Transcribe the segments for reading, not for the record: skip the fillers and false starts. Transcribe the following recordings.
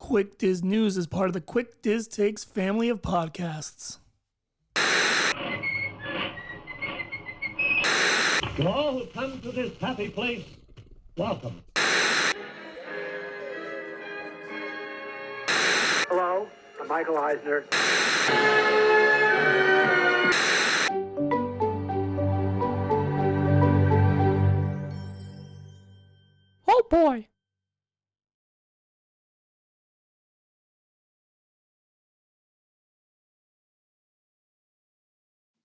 Quick Diz News is part of the Quick Diz Takes family of podcasts. To all who come to this happy place, welcome. Hello, I'm Michael Eisner. Oh boy.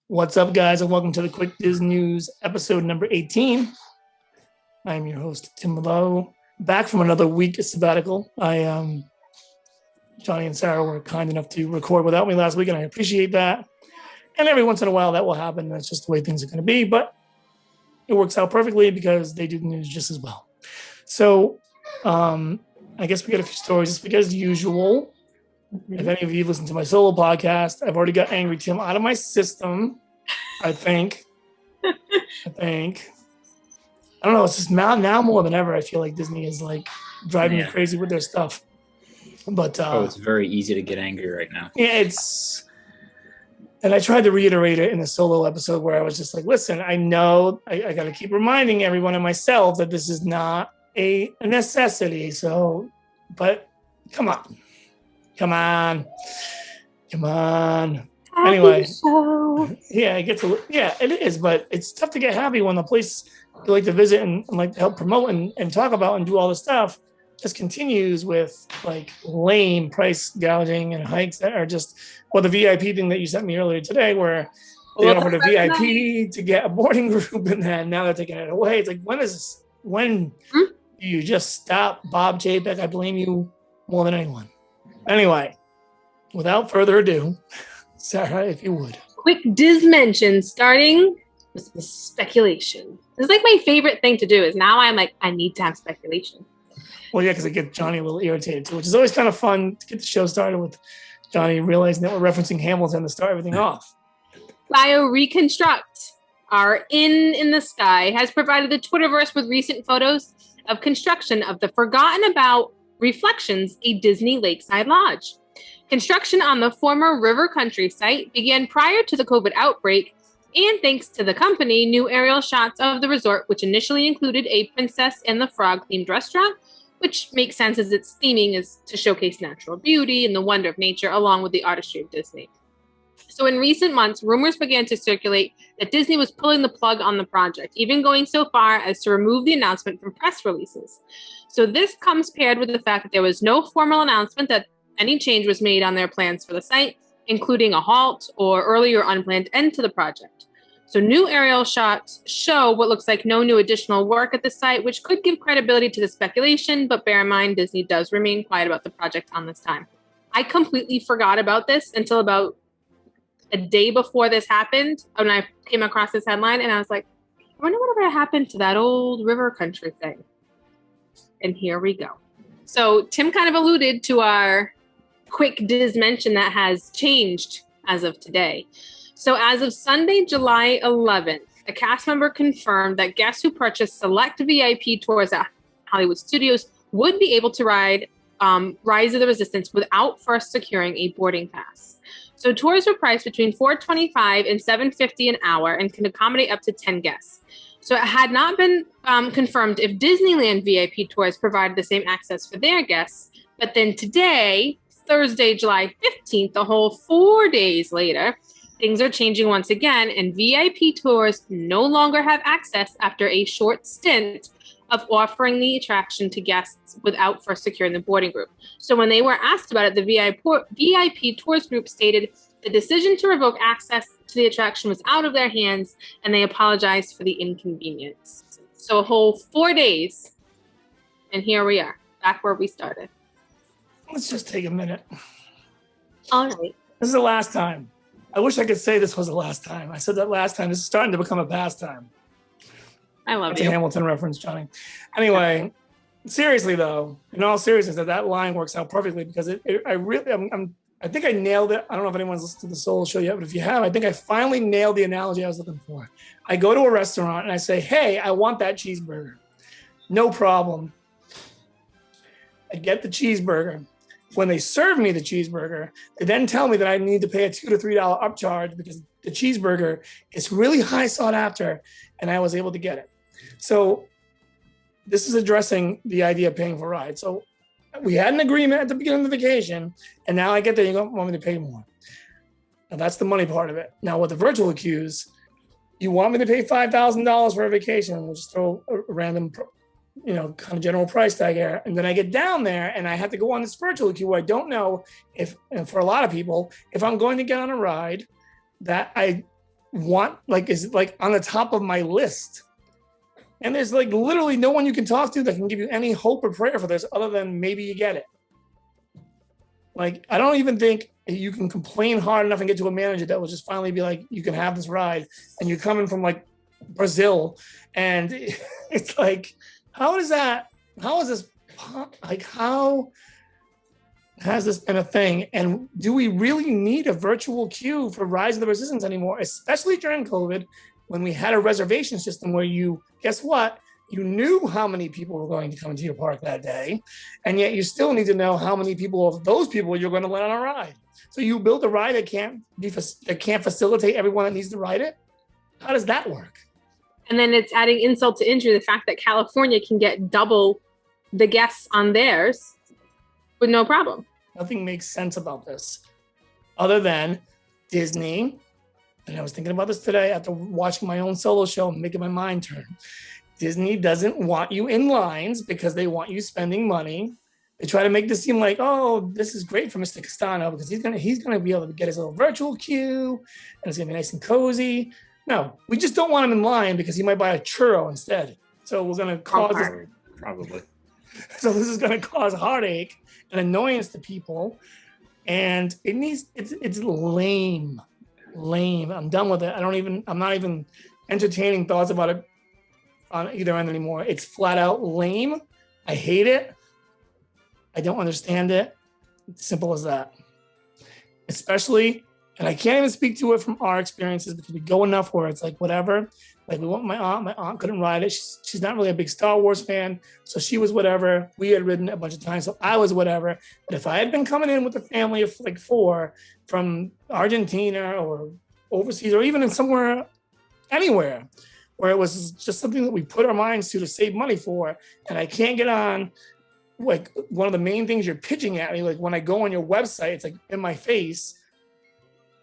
What's up, guys, and welcome to the Quick Diz News, episode number 18. I'm your host, Tim Lowe, back from another week of sabbatical. Johnny and Sarah were kind enough to record without me last week, and I appreciate that. And every once in a while, that will happen. That's just the way things are going to be, but it works out perfectly because they do the news just as well. So I guess we got a few stories just because usual. If any of you listen to my solo podcast, I've already got Angry Tim out of my system, I think. I don't know. It's just now more than ever, I feel like Disney is like driving me crazy with their stuff. But it's very easy to get angry right now. Yeah, and I tried to reiterate it in the solo episode where I was just like, listen, I know I got to keep reminding everyone and myself that this is not a necessity. So, but come on. Anyway, it is, but it's tough to get happy when the place you like to visit and like to help promote and talk about and do all this stuff just continues with like lame price gouging and hikes that are just, well, the VIP thing that you sent me earlier today where they offered a VIP to get a boarding group and then now they're taking it away. It's like, when do you just stop, Bob Chapek? I blame you more than anyone. Anyway, without further ado, Sarah, if you would. Quick Diz mention, starting with the speculation. It's like my favorite thing to do is now I'm like, I need to have speculation. Well, yeah, because I get Johnny a little irritated too, which is always kind of fun to get the show started with Johnny realizing that we're referencing Hamilton to start everything off. BioReconstruct, our in the sky, has provided the Twitterverse with recent photos of construction of the forgotten about Reflections, a Disney lakeside lodge. Construction on the former River Country site began prior to the COVID outbreak, and thanks to the company, new aerial shots of the resort, which initially included a Princess and the Frog-themed restaurant, which makes sense as its theming is to showcase natural beauty and the wonder of nature, along with the artistry of Disney. So in recent months, rumors began to circulate that Disney was pulling the plug on the project, even going so far as to remove the announcement from press releases. So this comes paired with the fact that there was no formal announcement that any change was made on their plans for the site, including a halt or earlier unplanned end to the project. So new aerial shots show what looks like no new additional work at the site, which could give credibility to the speculation, but bear in mind, Disney does remain quiet about the project on this time. I completely forgot about this until about a day before this happened, when I came across this headline, and I was like, I wonder whatever happened to that old River Country thing. And here we go. So Tim kind of alluded to our quick Diz mention that has changed as of today. So as of Sunday, July 11th, a cast member confirmed that guests who purchased select VIP tours at Hollywood Studios would be able to ride Rise of the Resistance without first securing a boarding pass. So tours were priced between $425 and $750 an hour and can accommodate up to 10 guests. So it had not been confirmed if Disneyland VIP tours provided the same access for their guests. But then today, Thursday, July 15th, a whole 4 days later, things are changing once again, and VIP tours no longer have access after a short stint of offering the attraction to guests without first securing the boarding group. So when they were asked about it, the VIP tours group stated the decision to revoke access to the attraction was out of their hands, and they apologized for the inconvenience. So a whole 4 days, and here we are, back where we started. Let's just take a minute. All right. This is the last time. I wish I could say this was the last time. I said that last time. This is starting to become a pastime. I love That's you. a Hamilton reference, Johnny. Anyway, seriously though, in all seriousness, that line works out perfectly because I think I nailed it. I don't know if anyone's listened to the solo show yet, but if you have, I think I finally nailed the analogy I was looking for. I go to a restaurant and I say, hey, I want that cheeseburger. No problem. I get the cheeseburger. when they serve me the cheeseburger, they then tell me that I need to pay a $2 to $3 upcharge because the cheeseburger is really high sought after, and I was able to get it. So this is addressing the idea of paying for rides. So we had an agreement at the beginning of the vacation, and now I get there, you don't want me to pay more. Now that's the money part of it. Now with the virtual queues, you want me to pay $5,000 for a vacation, we'll just throw a random, kind of general price tag here. And then I get down there and I have to go on this virtual queue where I don't know if, and for a lot of people, if I'm going to get on a ride that I want, is on the top of my list. And there's literally no one you can talk to that can give you any hope or prayer for this other than maybe you get it. I don't even think you can complain hard enough and get to a manager that will just finally be like, you can have this ride. And you're coming from Brazil. And it's how is this, how has this been a thing? And do we really need a virtual queue for Rise of the Resistance anymore, especially during COVID, when we had a reservation system where guess what? You knew how many people were going to come into your park that day, and yet you still need to know how many of those people you're going to let on a ride. So you build a ride that can't facilitate everyone that needs to ride it. How does that work? And then it's adding insult to injury, the fact that California can get double the guests on theirs with no problem. Nothing makes sense about this other than Disney. And I was thinking about this today after watching my own solo show and making my mind turn. Disney doesn't want you in lines because they want you spending money. They try to make this seem like, oh, this is great for Mr. Castano because he's gonna be able to get his little virtual queue and it's gonna be nice and cozy. No, we just don't want him in line because he might buy a churro instead. So we're gonna cause probably. So this is gonna cause heartache and annoyance to people, and it's lame. I'm done with it. I'm not even entertaining thoughts about it on either end anymore. It's flat out lame. I hate it. I don't understand it. It's simple as that. Especially, and I can't even speak to it from our experiences because we go enough where it's whatever. We went with my aunt couldn't ride it. She's not really a big Star Wars fan, so she was whatever. We had ridden it a bunch of times, so I was whatever. But if I had been coming in with a family of 4 from Argentina or overseas or even in anywhere, where it was just something that we put our minds to save money for, and I can't get on, one of the main things you're pitching at me, when I go on your website, it's in my face.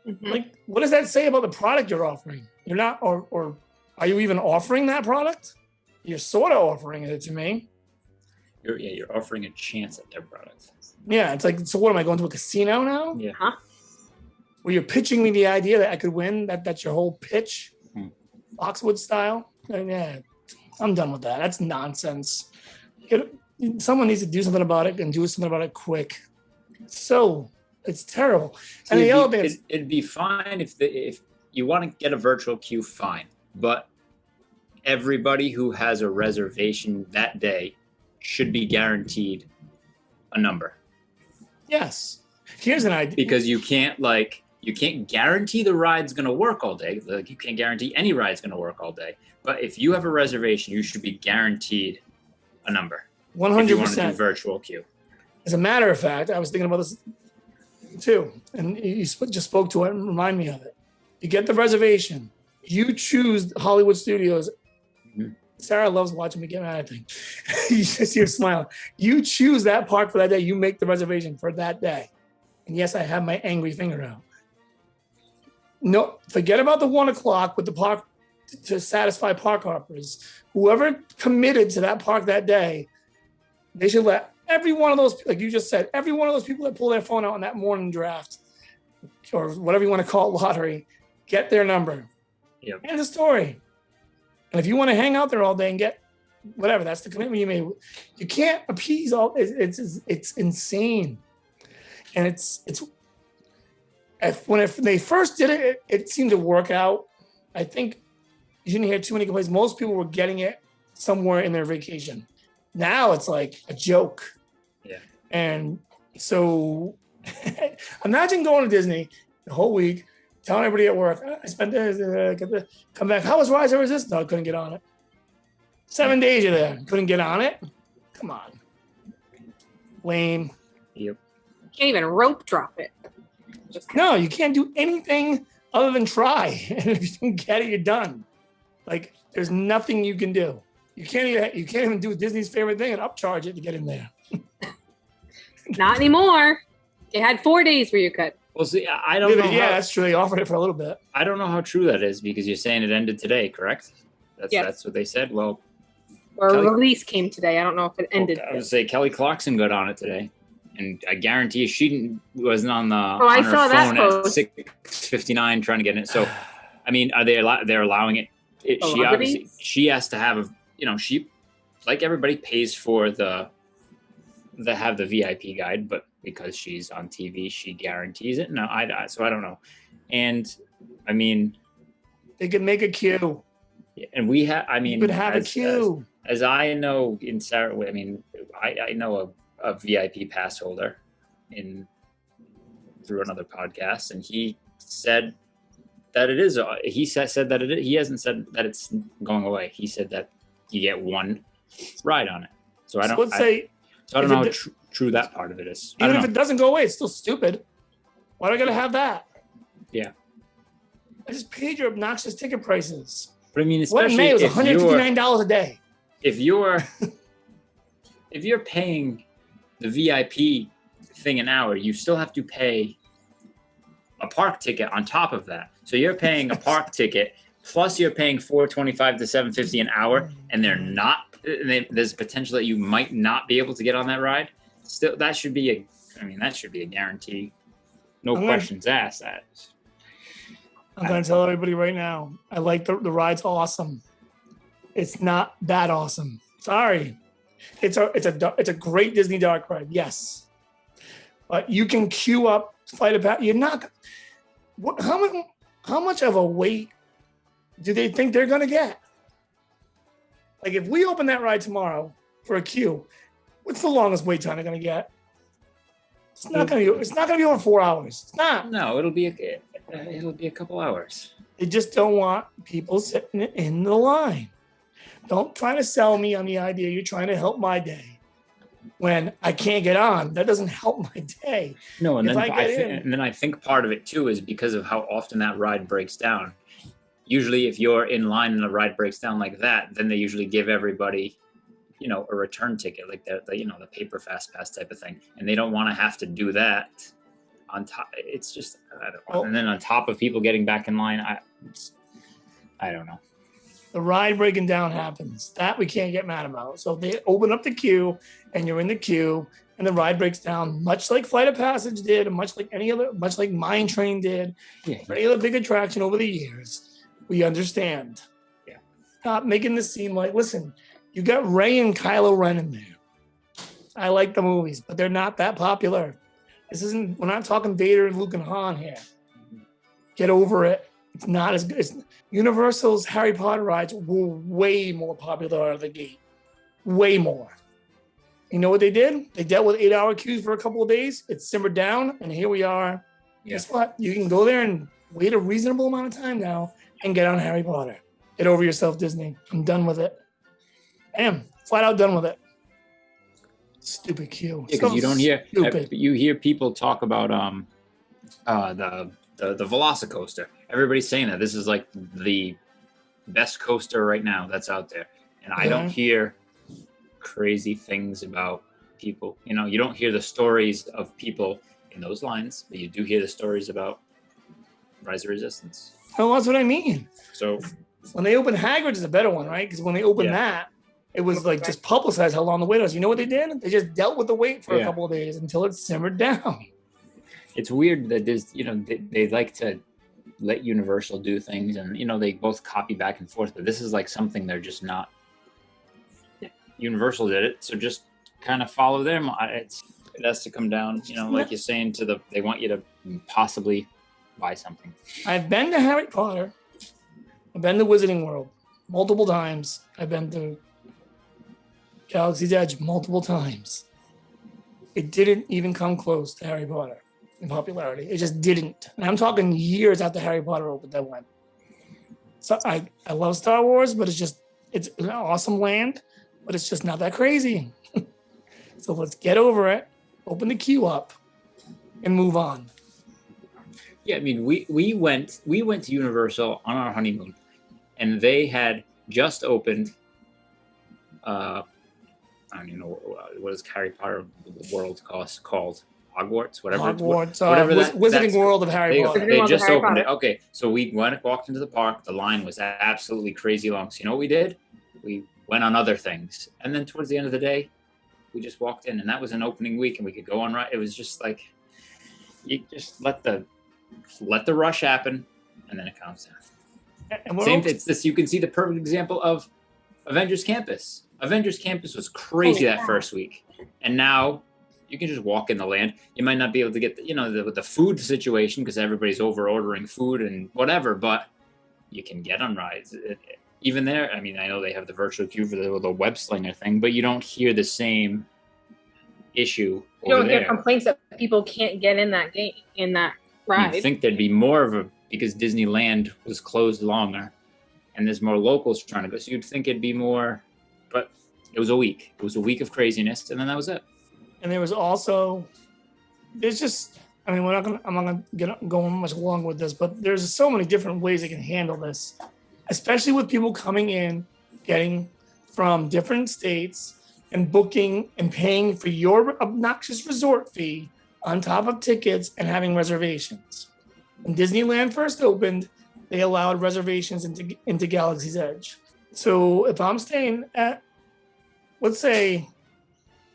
Mm-hmm. What does that say about the product you're offering? You're not, or are you even offering that product? You're sort of offering it to me. You're offering a chance at their product. Yeah, it's so what am I going to a casino now? Yeah. Huh? Where you're pitching me the idea that I could win? That's your whole pitch? Boxwood style? Yeah, I'm done with that. That's nonsense. Someone needs to do something about it and do something about it quick. So it's terrible. And it'd be fine if you want to get a virtual queue, fine. But everybody who has a reservation that day should be guaranteed a number. Yes. Here's an idea. Because you can't guarantee the ride's going to work all day. You can't guarantee any ride's going to work all day. But if you have a reservation, you should be guaranteed a number. 100%. If you want to do virtual queue. As a matter of fact, I was thinking about this too, and you just spoke to it and remind me of it. You get the reservation. You choose Hollywood Studios. Mm-hmm. Sarah loves watching me get mad at things. You just hear smiling. You choose that park for that day. You make the reservation for that day. And yes, I have my angry finger out. No, forget about the 1 o'clock with the park to satisfy park hoppers. Whoever committed to that park that day, they should let every one of those, like you just said, every one of those people that pull their phone out on that morning draft or whatever you want to call it, lottery, get their number. Yep. End of story. And if you want to hang out there all day and get whatever, that's the commitment you made. You can't appease all. It's insane. And if they first did it, it seemed to work out. I think you didn't hear too many complaints. Most people were getting it somewhere in their vacation. Now it's like a joke. Yeah. And so imagine going to Disney the whole week, telling everybody at work, I spent this, come back. How was Rise of Resistance? No, I couldn't get on it. 7 days you're there. Couldn't get on it? Come on. Lame. Yep. can't even rope drop it. No, you can't do anything other than try. And if you don't get it, you're done. Like, there's nothing you can do. You can't even do Disney's favorite thing and upcharge it to get in there. Not anymore. They had 4 days where you could. Well, see, I don't know. Yeah, that's true. They offered it for a little bit. I don't know how true that is because you're saying it ended today, correct? That's what they said. Well, or a release came today. I don't know if it ended. I would say Kelly Clarkson got on it today, and I guarantee she wasn't on her phone at 6:59 trying to get in. So, I mean, are they're allowing it? She has to have she, like everybody, pays for the VIP guide, but because she's on TV, she guarantees it. No, so I don't know. And I mean, they could make a queue. And we have, I mean, you could have a queue. As I know in Sarah, I mean, I know a VIP pass holder through another podcast, and he said that it is. He said that he hasn't said that it's going away. He said that you get one ride on it. So I don't. I don't know how true that part of it is. Even if it doesn't go away, it's still stupid. Why do I gotta have that? Yeah. I just paid your obnoxious ticket prices. But I mean, especially what in May it was $159 a day. If you're paying the VIP thing an hour, you still have to pay a park ticket on top of that. So you're paying a park ticket plus you're paying $4.25 to $7.50 an hour, and there's potential that you might not be able to get on that ride. Still, that should be a guarantee. No questions asked. I'm going to tell everybody right now, I like the ride's awesome. It's not that awesome. Sorry. It's a great Disney dark ride, yes. But you can queue up, Flight of Passage. You're not. How much of a wait do they think they're going to get? Like, if we open that ride tomorrow for a queue, what's the longest wait time they're going to get? It's not going to be over 4 hours. It's not. No, it'll be a couple hours. They just don't want people sitting in the line. Don't try to sell me on the idea you're trying to help my day when I can't get on. That doesn't help my day. No, and then I think part of it too is because of how often that ride breaks down. Usually, if you're in line and the ride breaks down like that, then they usually give everybody, a return ticket, like the paper fast pass type of thing, and they don't want to have to do that. On top, it's just and then on top of people getting back in line, I don't know. The ride breaking down happens. That we can't get mad about. So if they open up the queue and you're in the queue and the ride breaks down, much like Flight of Passage did, and much like Mine Train did, any other big attraction over the years, we understand. Yeah. Stop making this seem like, listen, you got Rey and Kylo Ren in there. I like the movies, but they're not that popular. We're not talking Vader and Luke and Han here. Get over it. It's not as good. Universal's Harry Potter rides were way more popular out of the gate. Way more. You know what they did? They dealt with 8-hour queues for a couple of days. It simmered down, and here we are. Yeah. Guess what? You can go there and wait a reasonable amount of time now and get on Harry Potter. Get over yourself, Disney. I'm done with it. I am flat out done with it. Stupid queue. Yeah, because you don't hear. You hear people talk about the Velocicoaster. Everybody's saying that this is like the best coaster right now that's out there, and I don't hear crazy things about people. You don't hear the stories of people in those lines, but you do hear the stories about Rise of Resistance. Oh, that's what I mean. So when they opened Hagrid's is a better one, right? Because when they opened that, it was like just publicized how long the wait was. You know what they did? They just dealt with the wait for a couple of days until it simmered down. It's weird that there's, they like to let Universal do things, and they both copy back and forth, but this is like something they're just not. Universal did it, so just kind of follow them. It has to come down, like you're saying, they want you to possibly buy something. I've been to Harry Potter. I've been to Wizarding World multiple times. I've been to Galaxy's Edge multiple times. It didn't even come close to Harry Potter in popularity. It just didn't. And I'm talking years after Harry Potter opened that went. So I love Star Wars, but it's an awesome land, but it's just not that crazy. So let's get over it. Open the queue up and move on. Yeah, I mean, we went to Universal on our honeymoon, and they had just opened. I don't even know what is Harry Potter World called. Hogwarts, whatever. Hogwarts, whatever Wizarding World of Harry Potter. They just Harry opened Potter. it. Okay, so we walked into the park. The line was absolutely crazy long. So you know what we did? We went on other things, and then towards the end of the day, we just walked in, and that was an opening week, and we could go on right. It was just like you just let the rush happen, and then it calms down. And Same. It's this. You can see the perfect example of Avengers Campus. Avengers Campus was crazy that first week, and now you can just walk in the land. You might not be able to get the food situation because everybody's over ordering food and whatever, but you can get on rides. Even there, I mean, I know they have the virtual queue for the web slinger thing, but you don't hear the same issue. You don't hear complaints that people can't get in that ride. You'd think there'd be more of because Disneyland was closed longer, and there's more locals trying to go. So you'd think it'd be more, but it was a week. It was a week of craziness, and then that was it. And there was also, I'm not gonna go much longer with this, but there's so many different ways they can handle this, especially with people coming in, getting from different states and booking and paying for your obnoxious resort fee on top of tickets and having reservations. When Disneyland first opened, they allowed reservations into Galaxy's Edge. So if I'm staying at, let's say,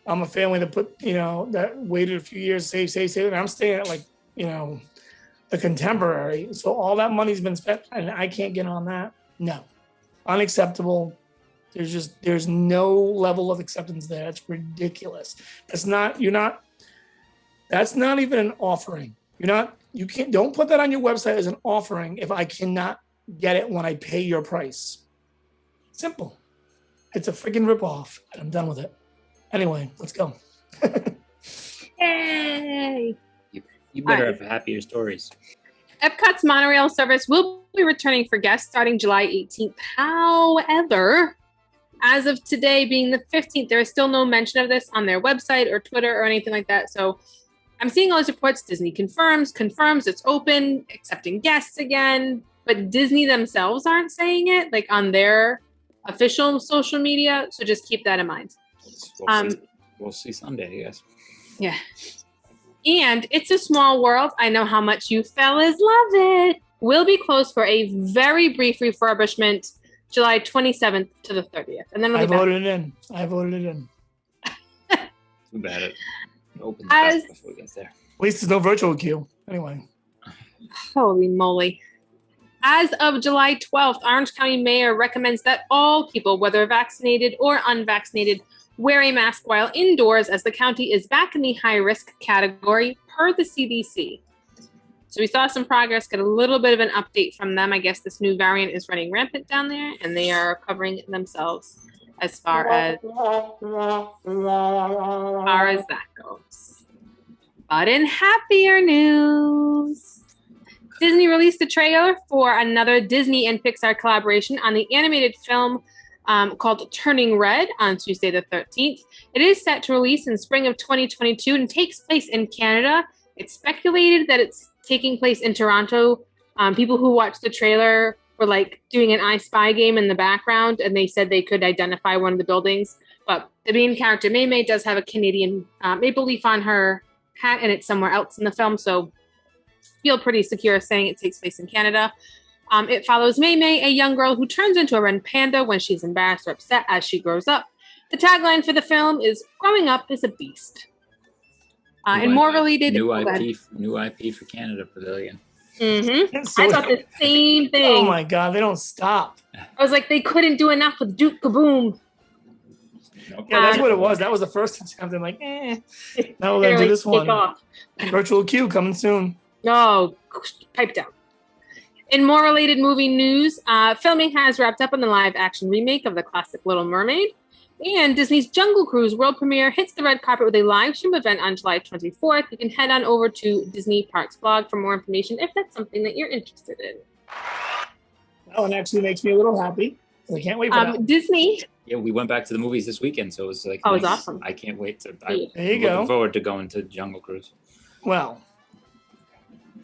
I'm a family that waited a few years, save, and I'm staying at the Contemporary. So all that money's been spent and I can't get on that. No, unacceptable. There's no level of acceptance there. It's ridiculous. That's not even an offering. Don't put that on your website as an offering if I cannot get it when I pay your price. Simple. It's a freaking ripoff, and I'm done with it. Anyway, let's go. Yay! You better have happier stories. Epcot's monorail service will be returning for guests starting July 18th. However, as of today, being the 15th, there is still no mention of this on their website or Twitter or anything like that. So I'm seeing all these reports. Disney confirms it's open, accepting guests again, but Disney themselves aren't saying it like on their official social media. So just keep that in mind. We'll see Sunday, I guess. Yeah. And It's a Small World. I know how much you fellas love it. Will be closed for a very brief refurbishment, July 27th to the 30th. And then I voted it in. Too bad it opens fast before it gets there. At least there's no virtual queue. Anyway. Holy moly. As of July 12th, Orange County Mayor recommends that all people, whether vaccinated or unvaccinated, wear a mask while indoors as the county is back in the high-risk category per the CDC. So we saw some progress, get a little bit of an update from them. I guess this new variant is running rampant down there, and they are covering themselves as far as that goes. But in happier news, Disney released a trailer for another Disney and Pixar collaboration on the animated film called Turning Red on Tuesday the 13th. It is set to release in spring of 2022 and takes place in Canada. It's speculated that it's taking place in Toronto. People who watched the trailer were doing an I Spy game in the background, and they said they could identify one of the buildings. But the main character, Mei Mei, does have a Canadian maple leaf on her hat, and it's somewhere else in the film, so feel pretty secure saying it takes place in Canada. It follows Mei Mei, a young girl who turns into a red panda when she's embarrassed or upset as she grows up. The tagline for the film is "Growing Up is a Beast." And more related, new IP for Canada Pavilion. Mm-hmm. I thought the same thing. Oh my God, they don't stop. I was like, they couldn't do enough with Duke Kaboom. Nope. Yeah, that's what it was. That was the first attempt. I'm like, now we're gonna do this one. Virtual queue coming soon. No, pipe down. In more related movie news, filming has wrapped up on the live-action remake of the classic Little Mermaid. And Disney's Jungle Cruise world premiere hits the red carpet with a live stream event on July 24th. You can head on over to Disney Parks blog for more information if that's something that you're interested in. That one actually makes me a little happy. I can't wait for that. Disney. Yeah, we went back to the movies this weekend, so it was nice. It was awesome. I can't wait to. There you I'm go. looking forward to going to Jungle Cruise. Well,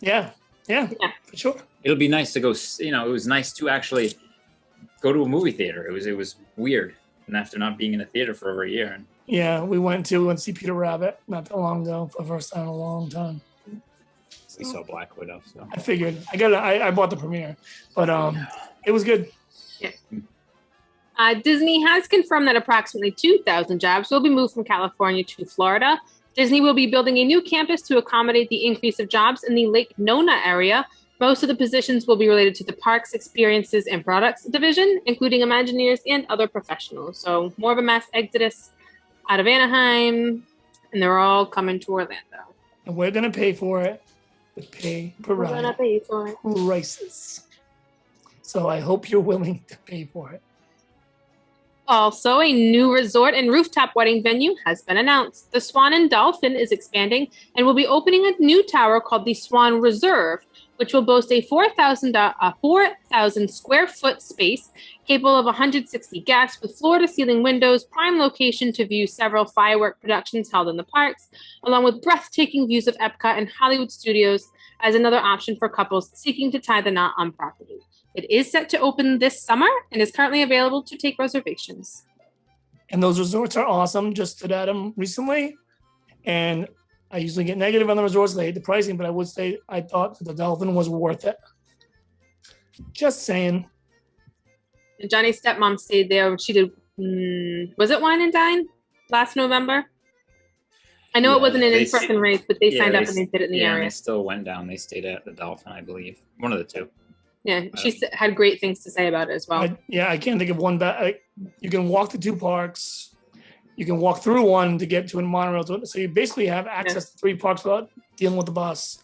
Yeah, for sure. It'll be nice to go. It was nice to actually go to a movie theater. It was weird, and after not being in a theater for over a year. And yeah, we went to see Peter Rabbit not that long ago for the first time in a long time. We saw Black Widow. So I figured I bought the premiere, but it was good. Disney has confirmed that approximately 2,000 jobs will be moved from California to Florida. Disney will be building a new campus to accommodate the increase of jobs in the Lake Nona area. Most of the positions will be related to the parks, experiences, and products division, including Imagineers and other professionals. So more of a mass exodus out of Anaheim, and they're all coming to Orlando. And we're going to pay for it with pay per We're gonna ride pay for it. prices. So I hope you're willing to pay for it. Also, a new resort and rooftop wedding venue has been announced. The Swan and Dolphin is expanding and will be opening a new tower called the Swan Reserve, which will boast a 4,000 square foot space capable of 160 guests with floor-to-ceiling windows, prime location to view several firework productions held in the parks, along with breathtaking views of Epcot and Hollywood Studios as another option for couples seeking to tie the knot on property. It is set to open this summer and is currently available to take reservations. And those resorts are awesome. Just stood at them recently. And I usually get negative on the resorts. They hate the pricing, but I would say I thought that the Dolphin was worth it. Just saying. And Johnny's stepmom stayed there. She did, was it Wine and Dine last November? I know it wasn't an in-person race, but they signed up and they did it in the area. And they still went down. They stayed at the Dolphin, I believe. One of the two. Yeah, she had great things to say about it as well. I can't think of one bad. You can walk the two parks. You can walk through one to get to a monorail. So you basically have access to three parks without dealing with the bus.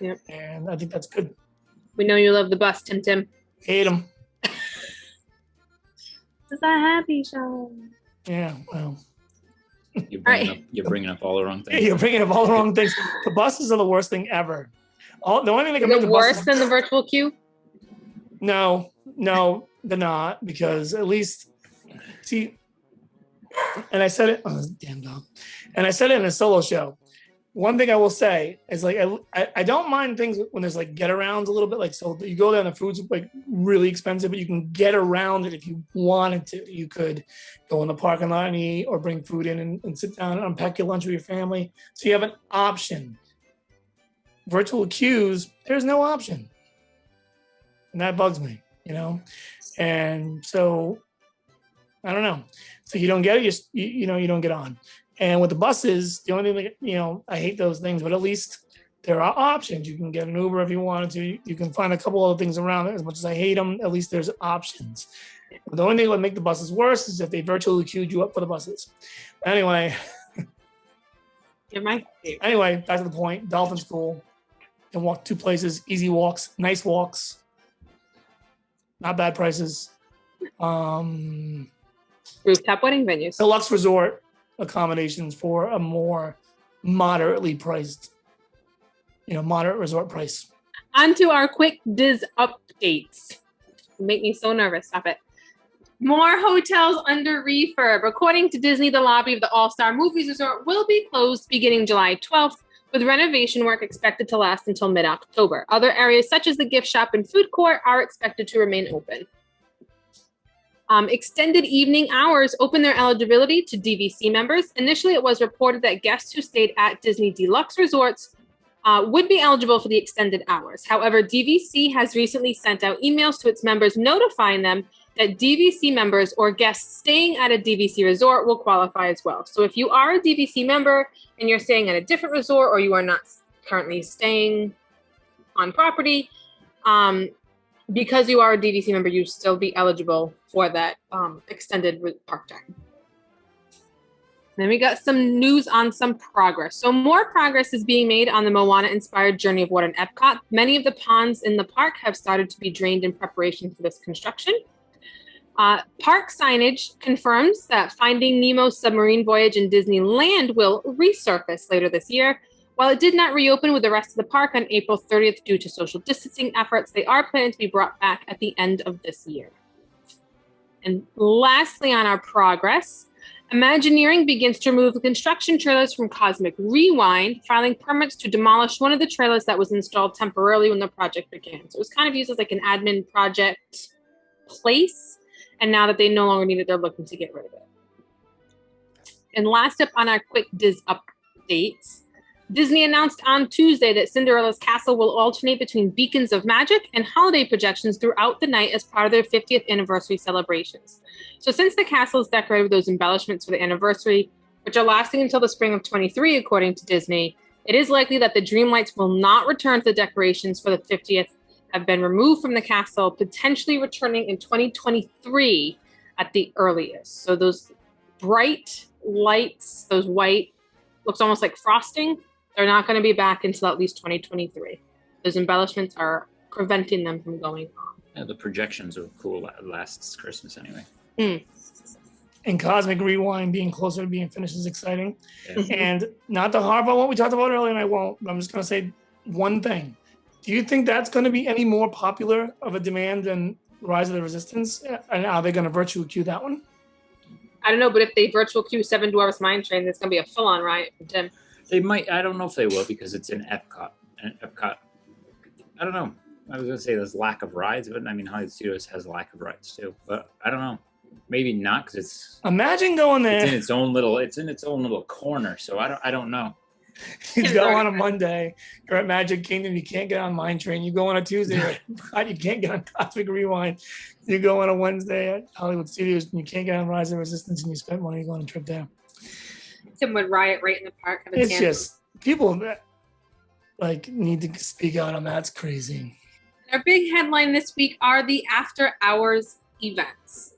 Yep. And I think that's good. We know you love the bus, Tim Tim. Hate them. It's a happy show. Yeah, well. You're bringing up all the wrong things. You're bringing up all the wrong things. The buses are the worst thing ever. The only thing that can make the worse buses than the virtual queue? No, they're not, because at least and I said it, damn dog. And I said it in a solo show. One thing I will say is like I don't mind things when there's like get arounds a little bit, like so you go there and the food's like really expensive, but you can get around it if you wanted to. You could go in the parking lot and eat or bring food in and sit down and unpack your lunch with your family. So you have an option. Virtual queues, there's no option. And that bugs me, and so I don't know. So you don't get it, you don't get on. And with the buses, the only thing that, I hate those things, but at least there are options. You can get an Uber if you wanted to. You can find a couple other things around it. As much as I hate them, at least there's options. But the only thing that would make the buses worse is if they virtually queued you up for the buses. Anyway. Anyway, back to the point. Dolphin's cool. Can walk two places, easy walks, nice walks. Not bad prices. Rooftop wedding venues. Deluxe resort accommodations for a more moderately priced, moderate resort price. On to our quick Diz updates. You make me so nervous. Stop it. More hotels under refurb. According to Disney, the lobby of the All-Star Movies Resort will be closed beginning July 12th, with renovation work expected to last until mid-October. Other areas such as the gift shop and food court are expected to remain open. Extended evening hours open their eligibility to DVC members. Initially, it was reported that guests who stayed at Disney Deluxe resorts would be eligible for the extended hours. However, DVC has recently sent out emails to its members notifying them that DVC members or guests staying at a DVC resort will qualify as well. So if you are a DVC member and you're staying at a different resort, or you are not currently staying on property, because you are a DVC member, you still be eligible for that extended park time. Then we got some news on some progress. So more progress is being made on the Moana-inspired Journey of Water in Epcot. Many of the ponds in the park have started to be drained in preparation for this construction. Park signage confirms that Finding Nemo's submarine voyage in Disneyland will resurface later this year. While it did not reopen with the rest of the park on April 30th due to social distancing efforts, they are planning to be brought back at the end of this year. And lastly, on our progress, Imagineering begins to remove the construction trailers from Cosmic Rewind, filing permits to demolish one of the trailers that was installed temporarily when the project began. So it was kind of used as like an admin project place, and now that they no longer need it, they're looking to get rid of it. And last up on our quick Diz updates, Disney announced on Tuesday that Cinderella's castle will alternate between beacons of magic and holiday projections throughout the night as part of their 50th anniversary celebrations. So since the castle is decorated with those embellishments for the anniversary, which are lasting until the spring of 23, according to Disney, it is likely that the dream lights will not return to the decorations for the 50th, have been removed from the castle, potentially returning in 2023 at the earliest. So those bright lights, those white, looks almost like frosting, they're not going to be back until at least 2023. Those embellishments are preventing them from going on. Yeah, the projections are cool last Christmas anyway. And Cosmic Rewind being closer to being finished is exciting. Yeah. And not to harp on what we talked about earlier, and I won't, but I'm just going to say one thing. Do you think that's going to be any more popular of a demand than Rise of the Resistance? And are they going to virtual queue that one? I don't know, but if they virtual queue Seven Dwarfs Mine Train, there's going to be a full-on riot for Tim. They might. I don't know if they will because it's in Epcot. And Epcot, I don't know. I was going to say there's lack of rides, but I mean, Hollywood Studios has a lack of rides too. But I don't know. Maybe not because it's. Imagine going there. It's in its own little. It's in its own little corner. So I don't know. You go on a Monday, you're at Magic Kingdom, you can't get on Mine Train. You go on a Tuesday, you're at Epcot, you can't get on Cosmic Rewind. You go on a Wednesday at Hollywood Studios, and you can't get on Rise of Resistance, and you spend money going on a trip there. Tim would riot right in the park. It's just people that like need to speak out on that's crazy. Our big headline this week are the after hours events.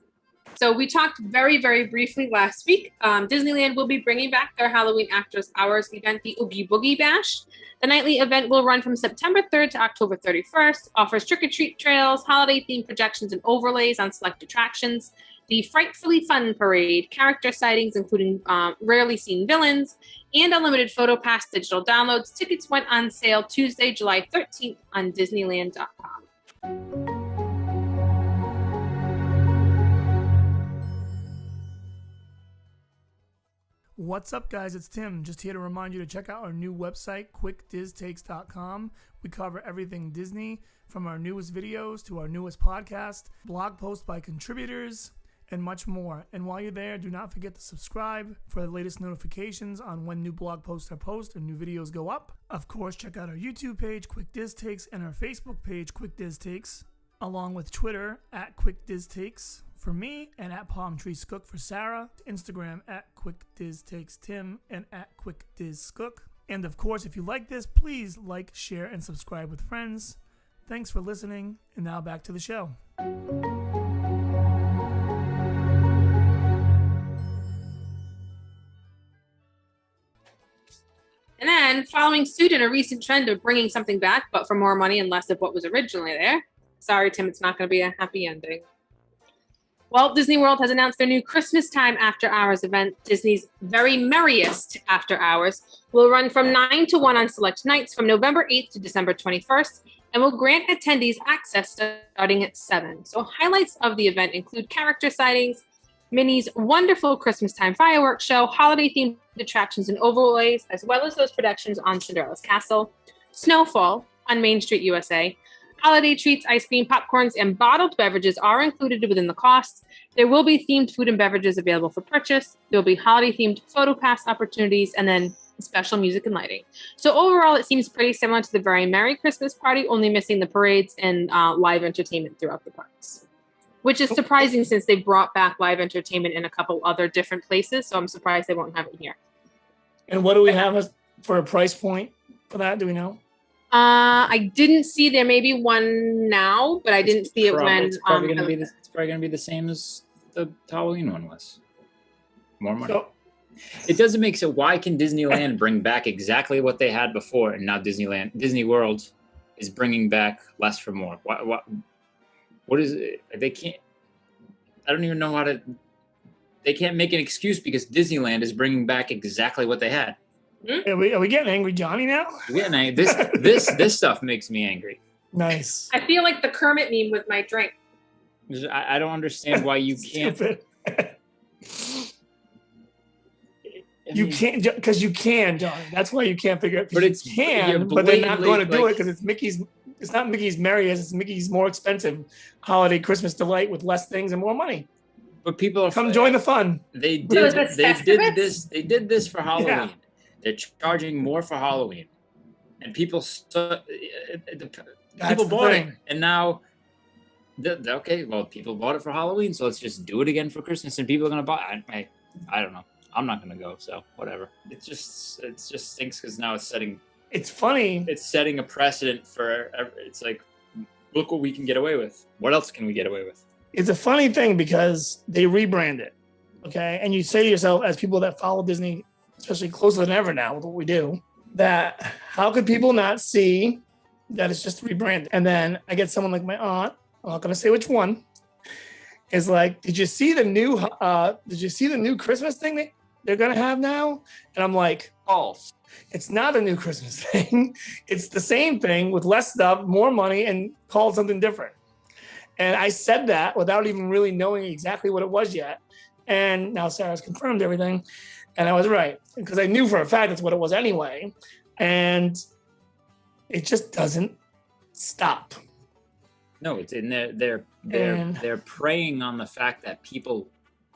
So we talked very, very briefly last week. Disneyland will be bringing back their Halloween After Hours event, the Oogie Boogie Bash. The nightly event will run from September 3rd to October 31st, offers trick-or-treat trails, holiday-themed projections and overlays on select attractions, the Frightfully Fun Parade, character sightings including rarely seen villains, and unlimited PhotoPass digital downloads. Tickets went on sale Tuesday, July 13th on Disneyland.com. What's up, guys? It's Tim. Just here to remind you to check out our new website, quickdiztakes.com. We cover everything Disney, from our newest videos to our newest podcast, blog posts by contributors, and much more. And while you're there, do not forget to subscribe for the latest notifications on when new blog posts are posted and new videos go up. Of course, check out our YouTube page, Quick Diz Takes, and our Facebook page, Quick Diz Takes, along with Twitter at Quick Diz Takes for me, and at Palm Tree Skook for Sarah, Instagram at Quick Diz Takes Tim, and at Quick Diz Skook. And of course, if you like this, please like, share, and subscribe with friends. Thanks for listening, and now back to the show. And then, following suit in a recent trend of bringing something back, but for more money and less of what was originally there. Sorry, Tim, it's not going to be a happy ending. Walt Disney World has announced their new Christmas Time After Hours event, Disney's very merriest After Hours, will run from 9 to 1 on select nights from November 8th to December 21st, and will grant attendees access starting at 7. So highlights of the event include character sightings, Minnie's wonderful Christmas time fireworks show, holiday-themed attractions and overlays, as well as those productions on Cinderella's Castle, Snowfall on Main Street, USA. Holiday treats, ice cream, popcorns, and bottled beverages are included within the cost. There will be themed food and beverages available for purchase. There will be holiday-themed PhotoPass opportunities, and then special music and lighting. So overall, it seems pretty similar to the Very Merry Christmas Party, only missing the parades and live entertainment throughout the parks, which is surprising since they brought back live entertainment in a couple other different places. So I'm surprised they won't have it here. And what do we have for a price point for that? Do we know? I didn't see. There may be one now, but I didn't see it when. It's probably going to be the same as the Halloween one was. More money. So, it doesn't make sense. Why can Disneyland bring back exactly what they had before, and now Disney World is bringing back less for more? What is it? They can't. I don't even know how to. They can't make an excuse because Disneyland is bringing back exactly what they had. are we getting angry, Johnny? Now? Yeah, this stuff makes me angry. Nice. I feel like the Kermit meme with my drink. I don't understand why you can't. You can't, because you can, John. That's why you can't figure it. But You it's can, but they're not going to do like- it because it's Mickey's. It's not Mickey's merriest. It's Mickey's more expensive holiday Christmas delight with less things and more money. But people are Come join the fun. They So is did. this They did Festivus? this. They did this for Halloween. Yeah. They're charging more for Halloween, and people That's people the bought thing. it, and now. Okay, well, people bought it for Halloween, so let's just do it again for Christmas, and people are gonna buy. I don't know. I'm not gonna go, so whatever. It just stinks because now it's setting funny. It's setting a precedent for. It's like, look what we can get away with. What else can we get away with? It's a funny thing because they rebrand it, okay? And you say to yourself, as people that follow Disney, especially closer than ever now with what we do, that how could people not see that it's just rebranded? And then I get someone like my aunt, I'm not going to say which one, is like, did you see the new Christmas thing they're going to have now? And I'm like, false. It's not a new Christmas thing. It's the same thing with less stuff, more money, and called something different. And I said that without even really knowing exactly what it was yet. And now Sarah's confirmed everything. And I was right, because I knew for a fact that's what it was anyway. And it just doesn't stop. No, it's in there. They're preying on the fact that people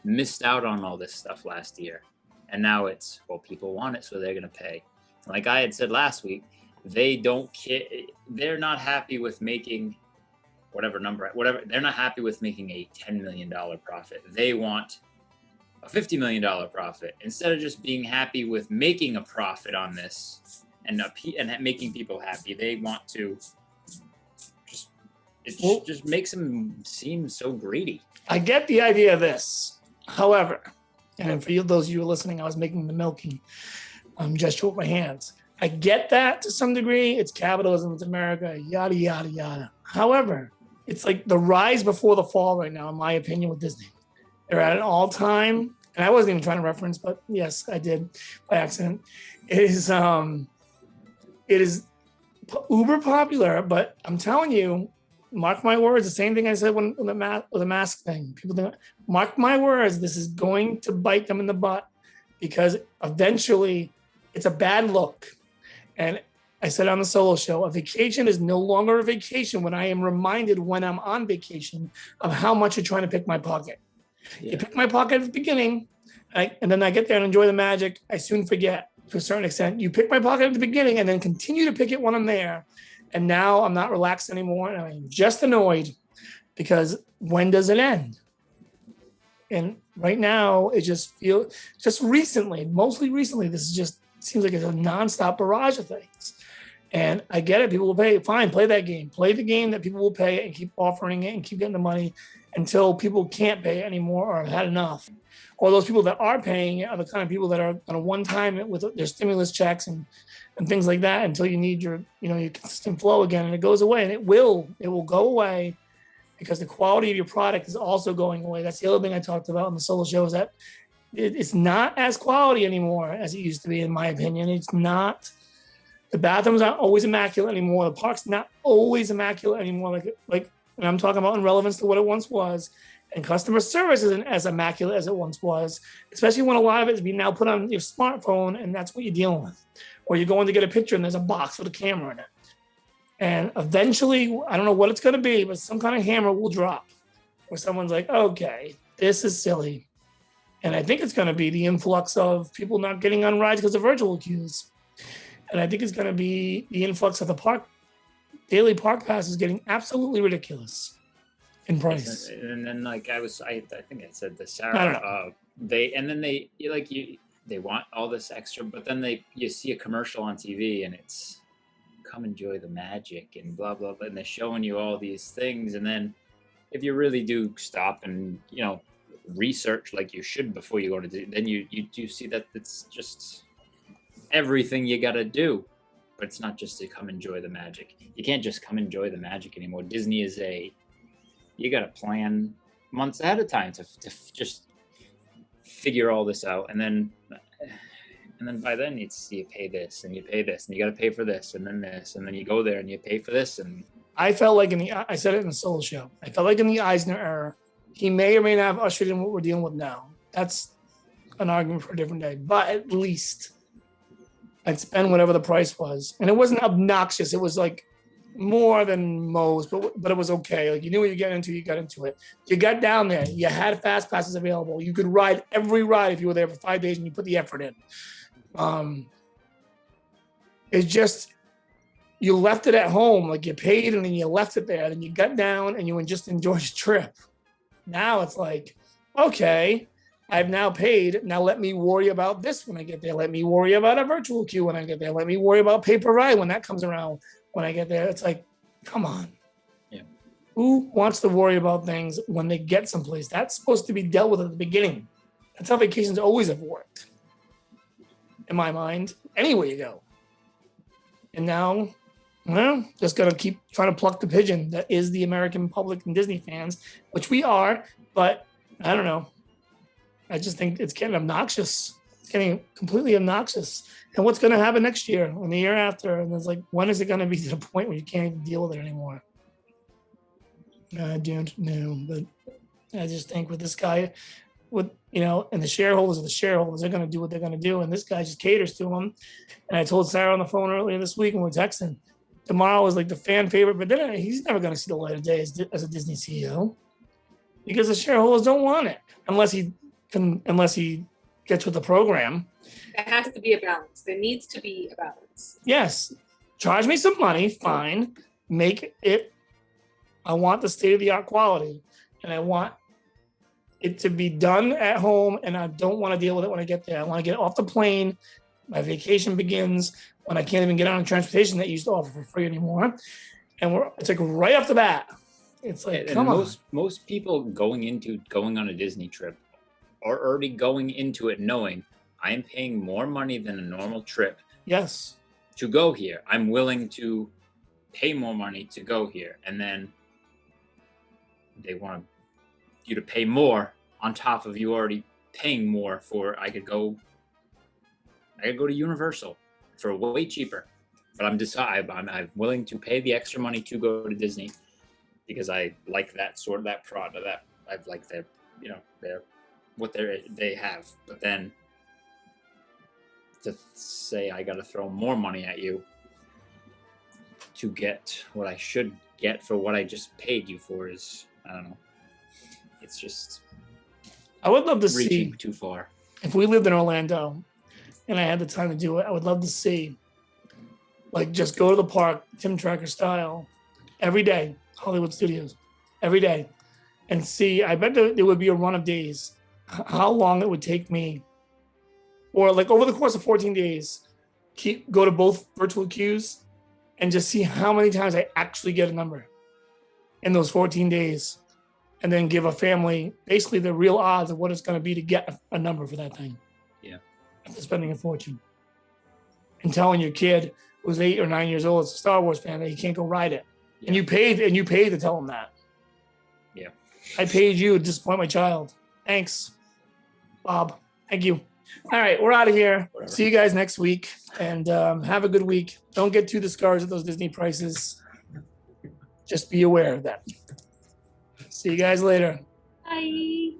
missed out on all this stuff last year. And now it's, well, people want it, so they're going to pay. Like I had said last week, they don't care. They're not happy with making whatever. They're not happy with making a $10 million profit. They want a $50 million profit. Instead of just being happy with making a profit on this and making people happy, they want to just makes them seem so greedy. I get the idea of this. However, and for you, those of you who are listening, I was making the milking gesture with my hands. I get that to some degree. It's capitalism, it's America, yada, yada, yada. However, it's like the rise before the fall right now, in my opinion, with Disney. They're at an all-time, and I wasn't even trying to reference, but yes, I did by accident. It is uber popular, but I'm telling you, mark my words, the same thing I said with the mask thing. People think, mark my words, this is going to bite them in the butt because eventually it's a bad look. And I said on the solo show, a vacation is no longer a vacation when I am reminded when I'm on vacation of how much you're trying to pick my pocket. Yeah. You pick my pocket at the beginning, and then I get there and enjoy the magic. I soon forget to a certain extent. You pick my pocket at the beginning and then continue to pick it when I'm there. And now I'm not relaxed anymore. And I'm just annoyed because when does it end? And right now, it just feels, mostly recently, this is just seems like it's a nonstop barrage of things. And I get it. People will pay. Fine, play that game. Play the game that people will pay and keep offering it and keep getting the money until people can't pay anymore or have had enough. Or those people that are paying are the kind of people that are on a one-time with their stimulus checks and things like that until you need your consistent flow again, and it goes away, and it will go away because the quality of your product is also going away. That's the other thing I talked about on the solo show is that it's not as quality anymore as it used to be, in my opinion. It's not. The bathrooms aren't always immaculate anymore. The park's not always immaculate anymore. Like, and I'm talking about in relevance to what it once was. And customer service isn't as immaculate as it once was, especially when a lot of it is being now put on your smartphone, and that's what you're dealing with. Or you're going to get a picture and there's a box with a camera in it. And eventually, I don't know what it's going to be, but some kind of hammer will drop where someone's like, okay, this is silly. And I think it's going to be the influx of people not getting on rides because of virtual queues. And I think it's going to be the influx of the daily park passes getting absolutely ridiculous in price. And then, like I think I said this, Sarah. They want all this extra, but then you see a commercial on TV and it's come enjoy the magic and blah blah blah, and they're showing you all these things, and then if you really do stop and research like you should before you go to then you do see that it's just everything you got to do, but it's not just to come enjoy the magic. You can't just come enjoy the magic anymore. Disney is you got to plan months ahead of time to just figure all this out, and then by then you pay this and you pay this and you got to pay for this and then this, and then you go there and you pay for this. And I felt like I said it in the solo show, I felt like in the Eisner era, he may or may not have ushered in what we're dealing with now. That's an argument for a different day. But at least I'd spend whatever the price was, and it wasn't obnoxious. It was like more than most, but it was okay. Like you knew what you got into, you got into it. You got down there, you had fast passes available. You could ride every ride if you were there for 5 days and you put the effort in. It's just you left it at home, like you paid and then you left it there, then you got down and you just enjoyed your trip. Now it's like, okay, I've now paid. Now let me worry about this when I get there. Let me worry about a virtual queue when I get there. Let me worry about pay-per-ride when that comes around when I get there. It's like, come on. Yeah. Who wants to worry about things when they get someplace? That's supposed to be dealt with at the beginning. That's how vacations always have worked, in my mind, anywhere you go. And now, well, just got to keep trying to pluck the pigeon that is the American public and Disney fans, which we are, but I don't know. I just think it's getting obnoxious. It's getting completely obnoxious. And what's going to happen next year and the year after? And it's like, when is it going to be to the point where you can't even deal with it anymore? I don't know, but I just think with this guy, with and the shareholders they're going to do what they're going to do, and this guy just caters to them. And I told Sarah on the phone earlier this week when we were texting, tomorrow is like the fan favorite, but then he's never going to see the light of day as a Disney CEO because the shareholders don't want it unless he gets with the program. There has to be a balance. There needs to be a balance. Yes. Charge me some money, fine. Make it, I want the state-of-the-art quality, and I want it to be done at home, and I don't want to deal with it when I get there. I want to get off the plane. My vacation begins when I can't even get on transportation that you used to offer for free anymore. And it's like right off the bat. It's like, come on. Most people going on a Disney trip are already going into it knowing I am paying more money than a normal trip. Yes. To go here. I'm willing to pay more money to go here. And then they want you to pay more on top of you already paying more for. I could go to Universal for way cheaper, but I'm willing to pay the extra money to go to Disney because I like that product, that I like their what they have. But then to say I got to throw more money at you to get what I should get for what I just paid you for is, I don't know. It's just, I would love to reaching see too far. if we lived in Orlando and I had the time to do it. I would love to see, like, just go to the park, Tim Tracker style, every day, Hollywood Studios, every day, and see. I bet there would be a run of days, how long it would take me, or like over the course of 14 days, go to both virtual queues and just see how many times I actually get a number in those 14 days. And then give a family basically the real odds of what it's going to be to get a number for that thing. Yeah. After spending a fortune. And telling your kid who's 8 or 9 years old, it's a Star Wars fan, that he can't go ride it. Yeah. And you paid to tell him that. Yeah. I paid you to disappoint my child. Thanks, Bob. Thank you. All right, we're out of here. Whatever. See you guys next week. And have a good week. Don't get too discouraged at those Disney prices. Just be aware of that. See you guys later. Bye.